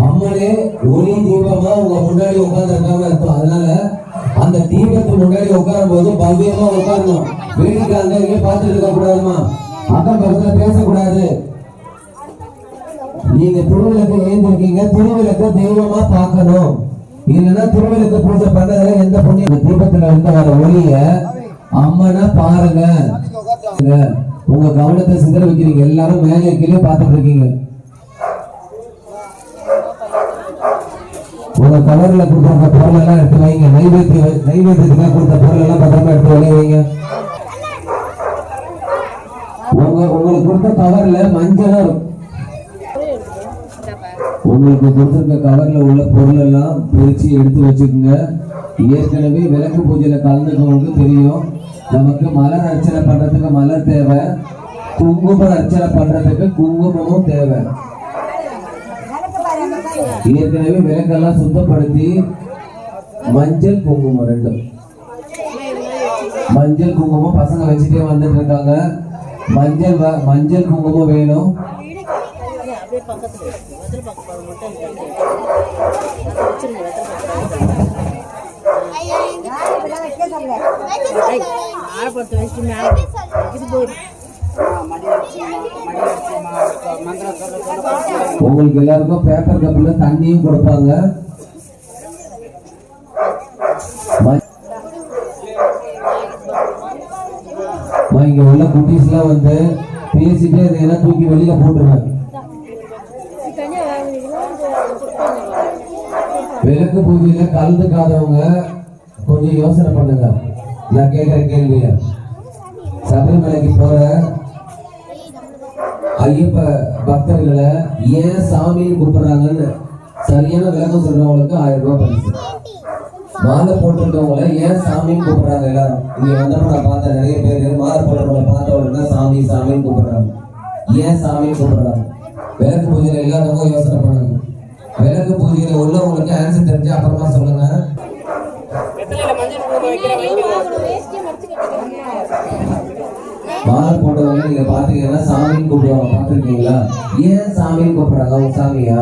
அம்மனே ஒளி தீபமா உங்க முன்னாடி உட்கார்ந்துருக்காங்க. அதனால அந்த தீபத்துக்கு முன்னாடி உட்காரும் போது பவ்யமா உட்காரணும். வேடிக்காங்க இங்கே பார்த்துட்டு இருக்க கூடாதுமா, அக்கம் பக்கத்துல பேசக்கூடாது. நீங்க திருவிளக்கு ஏந்திருக்கீங்க, திருவிளக்கு தெய்வமா பார்க்கணும். இல்லைன்னா திருவிளக்கு பூஜை பண்றதுல எந்த புண்ணியம். தீபத்துல இருந்து வர ஒளிய அம்மனா பாருங்க. உங்க கவனத்தை சிந்தர வைக்கிறீங்க. எல்லாரும் மேலே கீழே பார்த்துட்டு இருக்கீங்க. உங்க கவர்ல கொடுத்த பொருள் எல்லாம் எடுத்து வைங்க. நைவேத்தியத்துக்காக கொடுத்த பொருள் எல்லாம் பத்திரமா எடுத்து வெளியே வைங்க. உங்களுக்கு கொடுத்த கவர்ல மஞ்சள் இருக்கும். உங்களுக்கு கொடுத்திருக்க கவர்ல உள்ள பொருள் எல்லாம் பிரிச்சு எடுத்து வச்சுக்கோங்க. ஏற்கனவே விளக்கு பூஜையில கலந்துக்கவங்களுக்கு தெரியும், நமக்கு மலர் அர்ச்சனை பண்றதுக்கு மலர் தேவை, குங்கும அர்ச்சனை பண்றதுக்கு குங்குமமும் தேவை. ஏற்கனவே விளக்கெல்லாம் சுத்தப்படுத்தி மஞ்சள் குங்குமம் ரெண்டும், மஞ்சள் குங்குமம் பசங்க வச்சுட்டே வந்துட்டு இருக்காங்க. மஞ்சள் குங்குமம் வேணும். உங்களுக்கு எல்லாருக்கும் பேப்பர் கப்ல தண்ணியும் கொடுப்பாங்க. இங்க உள்ள குட்டீஸ் எல்லாம் வந்து பேசிட்டே இதெல்லாம் தூக்கி வெளியில போட்டுருங்க. விளக்கு பூஜையில கலந்துக்காதவங்க கொஞ்சம் யோசனை பண்ணுங்க. நான் கேட்கிற கேள்விய, சபரிமலைக்கு போற ஐயப்ப பக்தர்களை ஏன் சாமின்னு கூப்பிடுறாங்கன்னு சரியான விளக்கம் சொல்றவங்களுக்கு 1000 ரூபாய் பரிசு. மாலை போட்டுருக்கவங்களை ஏன் சாமின்னு கூப்பிடுறாங்க? எல்லாரும் இங்க வந்தப்ப நான் பார்த்தேன், நிறைய பேர் மாலை போட்டுறவங்களை பார்த்த உடனே சாமி சாமின்னு கூப்பிடுறாங்க. ஏன் சாமின்னு கூப்பிடுறாங்க? விளக்கு பூஜையில எல்லாருக்கும் யோசனை பண்ணுங்க. விளக்கு பூஜையில உள்ளவங்களுக்கு ஆன்சர் தெரிஞ்சு அப்புறமா சொல்லுங்க. மாலை போட்டவங்க நீங்க பாத்தீங்கன்னா சாமின்னு கூப்பிடுவாங்க, பாத்துருக்கீங்களா? ஏன் சாமின்னு கூப்பிடுறாங்க? அவங்க சாமியா?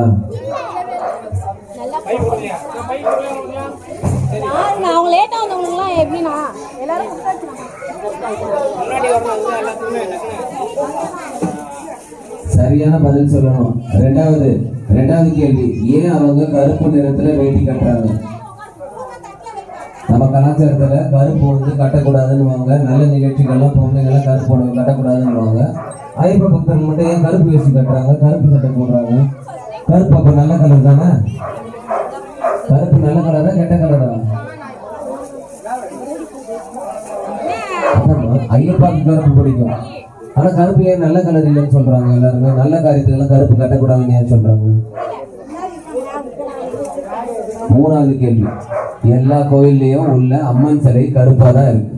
சரியான பதில் சொல்லணும். ரெண்டாவது கேள்வி, ஏன் அவங்க கருப்பு நிறத்துல வேட்டி கட்டுறாங்க? நம்ம கலாச்சாரத்துல கருப்பு வந்து கட்டக்கூடாதுன்னு, நல்ல நிகழ்ச்சிகள்லாம் பொம்மைகள்லாம் கருப்பு கட்டக்கூடாதுன்னு. ஐயப்ப பக்தர்கள் மட்டும் ஏன் கருப்பு வேஷ்டி கட்டுறாங்க, கருப்பு சட்டை போடுறாங்க? கருப்பு அப்ப நல்ல கலர் தானே? கருப்பு நல்ல கலரா கெட்ட கலரா? ஐயப்பாக்கு கருப்பு பிடிக்கும். ஆனா கருப்பு ஏன் நல்ல கலர் இல்லைன்னு சொல்றாங்க எல்லாருமே? நல்ல காரியத்துக்கெல்லாம் கருப்பு கட்டக்கூடாதுன்னு ஏன் சொல்றாங்க? மூணாவது கேள்வி, எல்லா கோயில்லையும் உள்ள அம்மன் சிலை கருப்பா தான் இருக்கு.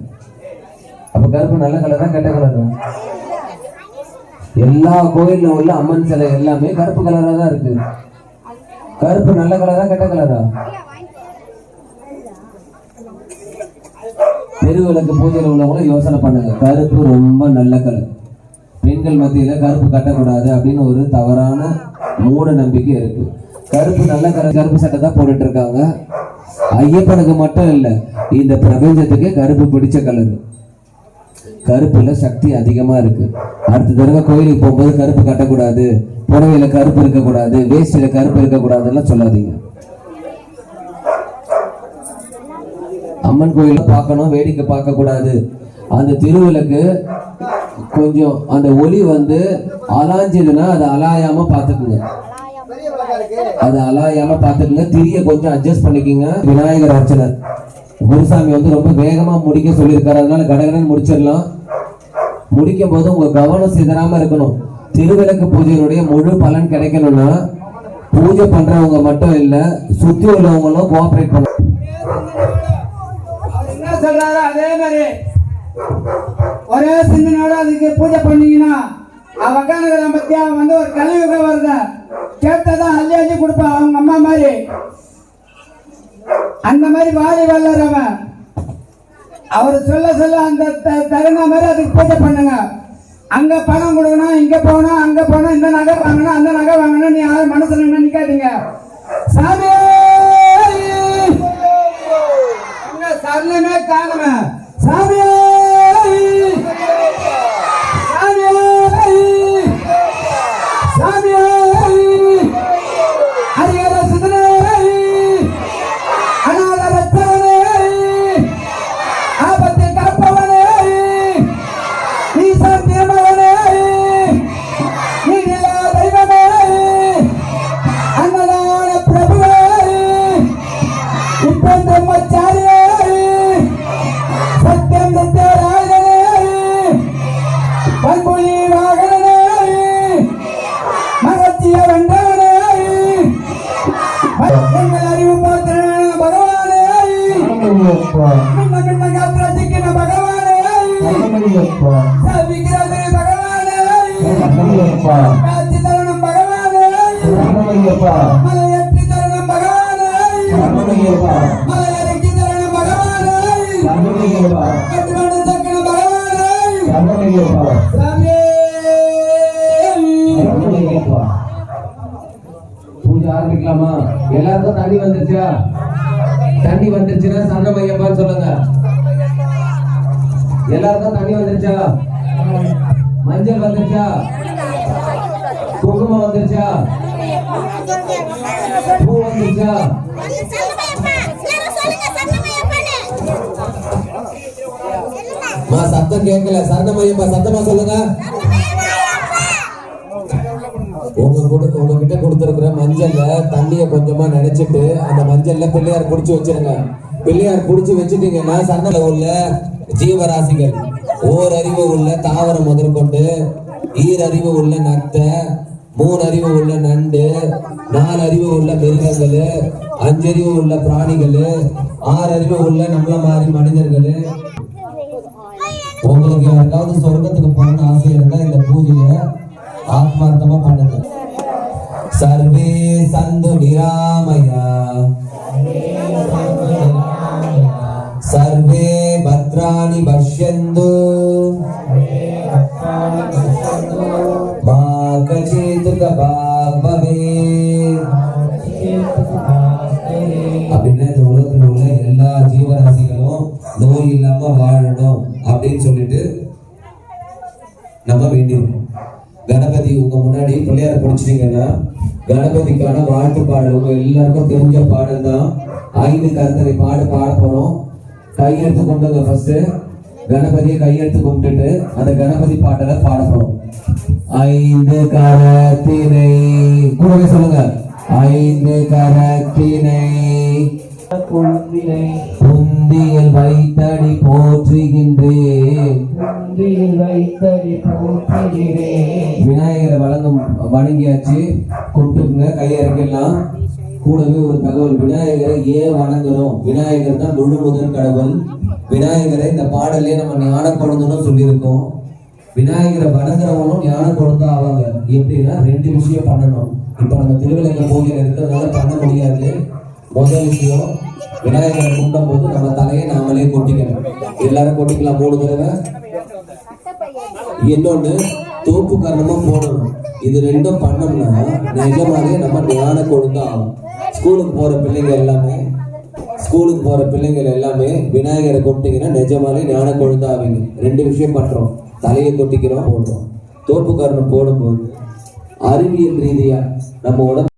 அப்ப கருப்பு நல்ல கலர் தான் கெட்ட கலர் தான்? எல்லா கோயில்ல உள்ள அம்மன் சிலை எல்லாமே கருப்பு கலரா தான் இருக்கு. கருப்பு நல்ல கலரா கெட்ட கலரா? தெருவிளக்கு பூஜையில் உள்ளவங்களும் யோசனை பண்ணுங்க. கருப்பு ரொம்ப நல்ல கலர். பெண்கள் மத்தியில கருப்பு கட்டக்கூடாது அப்படின்னு ஒரு தவறான மூட நம்பிக்கை இருக்கு. கருப்பு நல்ல கலர், கருப்பு சட்டை தான் போட்டுட்டு இருக்காங்க. ஐயப்பனுக்கு மட்டும் இல்ல, இந்த பிரபஞ்சத்துக்கு கருப்பு பிடிச்ச கலர். கருப்புல சக்தி அதிகமா இருக்கு. அடுத்த தடவை கோயிலுக்கு போகும்போது கருப்பு கட்டக்கூடாது, புடவையில கருப்பு இருக்கக்கூடாது, வேஷ்டியில கருப்பு இருக்கக்கூடாதுன்னு சொல்லாதீங்க. அம்மன் கோயில பார்க்கணும், வேடிக்கை பார்க்க கூடாது. அந்த திருவிளக்கு கொஞ்சம் அந்த ஒளி அலாஞ்சதுன்னா அதை அலாயாம பாத்துக்குங்க. அது அலாயாம பாத்துக்குங்க. திரிய கொஞ்சம் அட்ஜஸ்ட் பண்ணிக்கோங்க. விநாயகர் அர்ச்சனை குருசாமி ரொம்ப வேகமா முடிக்க சொல்லியிருக்காரு. அதனால கடகடன் முடிச்சிடலாம். முடிக்கும் போது உங்க கவனம் சிதறாம இருக்கணும். திருவிளக்கு பூஜையினுடைய முழு பலன் கிடைக்கணும்னா பூஜை பண்றவங்க மட்டும் இல்ல, சுத்தி உள்ளவங்களும் கோஆபரேட் பண்ணணும். சொல்றாரு அதே மாதிரி ஒரே சின்னோட அதுக்கு பூஜை பண்ணீங்கன்னா அவக்கான பத்தியா ஒரு கலியுகம் வருத கேட்டதான் அள்ளி அள்ளி கொடுப்பா. அவங்க அம்மா மாதிரி அந்த மாதிரி வாரி வல்லறவன் அவர் சொல்ல சொல்ல அந்த தகுந்த மாதிரி அதுக்கு பூஜை பண்ணுங்க. அங்க பணம் கொடுக்கணும், இங்க போனா அங்க போனா, இந்த நகை வாங்கணும் அந்த நகை வாங்கணும், நீ யாரும் மனசுல நினைக்காதீங்க. சாமி சரணமே காணுமே. சாமியே சாமியே ஹரிஹர சுதனே அநாத ரட்சகனே ஆபத்தை காப்பவனே ஈசன் தேவனே நீதியா தெய்வமே அன்னதான பிரபுவே இப்பெந்தம்மாச்சாரியே சத்தியம் நித்தியராஜனே பண்புலி வாகனனே மகத்திய வென்றவனே எங்கள் அறிவு பார்த்தன பகவானே மின்ன காத்திரசிக்கின பகவானே விக்கிறது பகவானே காட்சி தருணம் பகவானே மலையற்றி தருணம் பகவானே மலையறக்கி தருணம் பகவானே கட்டுமணி தக்கன பகவானே சாமியே. பூஜை ஆரம்பிக்கலாமா? எல்லாருக்கும் தண்ணி வந்துருச்சா? தண்ணி வந்துருச்சுன்னா சரணம் ஐயப்பான்னு சொல்லுங்க. எல்லாருக்கும் தண்ணி வந்துருச்சா? மஞ்சள் வந்துருச்சா? குங்குமம் வந்துருச்சா? பூ வந்துருச்சா? சத்தம் கேட்கல. சரணம் ஐயப்பா சத்தமா சொல்லுங்க. உங்ககிட்ட கொடுத்திருக்கிற மஞ்சள்ல தண்ணிய கொஞ்சமா நினைச்சிட்டு அந்த மஞ்சள்ல பிள்ளையார் புடிச்சு வச்சிருங்க. பிள்ளையார் புடிச்சு வச்சுட்டீங்கன்னா சன்னல உள்ள ஜீவராசிகள், ஓரறிவு உள்ள தாவரம் முதற்கொண்டு, ஈரறிவு உள்ள நத்தை, 3 அறிவு உள்ள நண்டு, 4 அறிவு உள்ள மிருகங்கள், 5 அறிவு உள்ள பிராணிகள், 6 அறிவு உள்ள நம்மள மாதிரி மனிதர்கள். உங்களுக்கு யாருக்காவது சொர்க்கத்துக்கு போகணும்னு ஆசை இருந்தா இந்த பூஜையை ஆத்மார்த்தமா பண்ணுங்க. சர்வே சந்து நிராமயா சர்வே பத்ராணி பஷ்யந்து மா கசித் கபாக் பவே. அப்படின்னா இந்த உலகத்தில் உள்ள எல்லா ஜீவராசிகளும் நோய் இல்லாம வாழணும் அப்படின்னு சொல்லிட்டு நம்ம வேண்டியிருக்கோம். கணபதி உங்க முன்னாடி பிள்ளையார பிடிச்சிட்டீங்கன்னா கணபதிக்கான வாழ்த்து பாடல் உங்க எல்லாருக்கும் தெரிஞ்ச பாடல் தான். 5 கருத்தரை பாட போறோம். கையெழுத்து கொண்டுங்க. ஃபர்ஸ்ட் கணபதியை கையெழுத்து கும்பிட்டுட்டு அந்த கணபதி பாட்டலை பாட போறோம். 5 கரத்தினை கூடவே சொல்லுங்க. 5 கரத்தினை புந்தியில் வைத்தடி போற்றுகின்றேன் நெஞ்சில் வைத்தடி போற்றுகிறேன். விநாயகரை வணங்கியாச்சு, கும்பிட்டுங்க, கையறக்கலாம். கூடவே ஒரு தகவல், விநாயகரை ஏன் வணங்கணும்? விநாயகர் தான் முழு முதல் கடவுள். விநாயகரை இந்த பாடலே நம்ம ஞான கொழுந்தனும் சொல்லியிருக்கோம். விநாயகரை வணங்குறவங்களும் ஞான கொழுந்தா ஆவாங்க. எப்படின்னா 2 விஷயம் பண்ணணும். இப்ப நம்ம திருவிழா கோயில் இருக்கிறதுனால பண்ண முடியாது. முதல் விஷயம், விநாயகரை கும்பிடும் போது நம்ம தலையை நாமளே கொட்டிக்கணும். எல்லாரும் கொட்டிக்கலாம் 3 தடவை. இன்னொன்னு, தோப்பு கரணமும் போடணும். இது 2ம் பண்ணோம்னா நிஜமாவே நம்ம ஞான கொழுந்தா ஆகும். ஸ்கூலுக்கு போற பிள்ளைங்க எல்லாமே விநாயகரை கொட்டிங்கன்னா நிஜமாவே ஞான கொழுந்தா ஆவீங்க. 2 விஷயம் பண்றோம், தலையை கொட்டிக்கிறோம், போடுறோம். தோப்பு கரணம் போடும்போது அறிவியல் ரீதியா நம்ம உடம்பு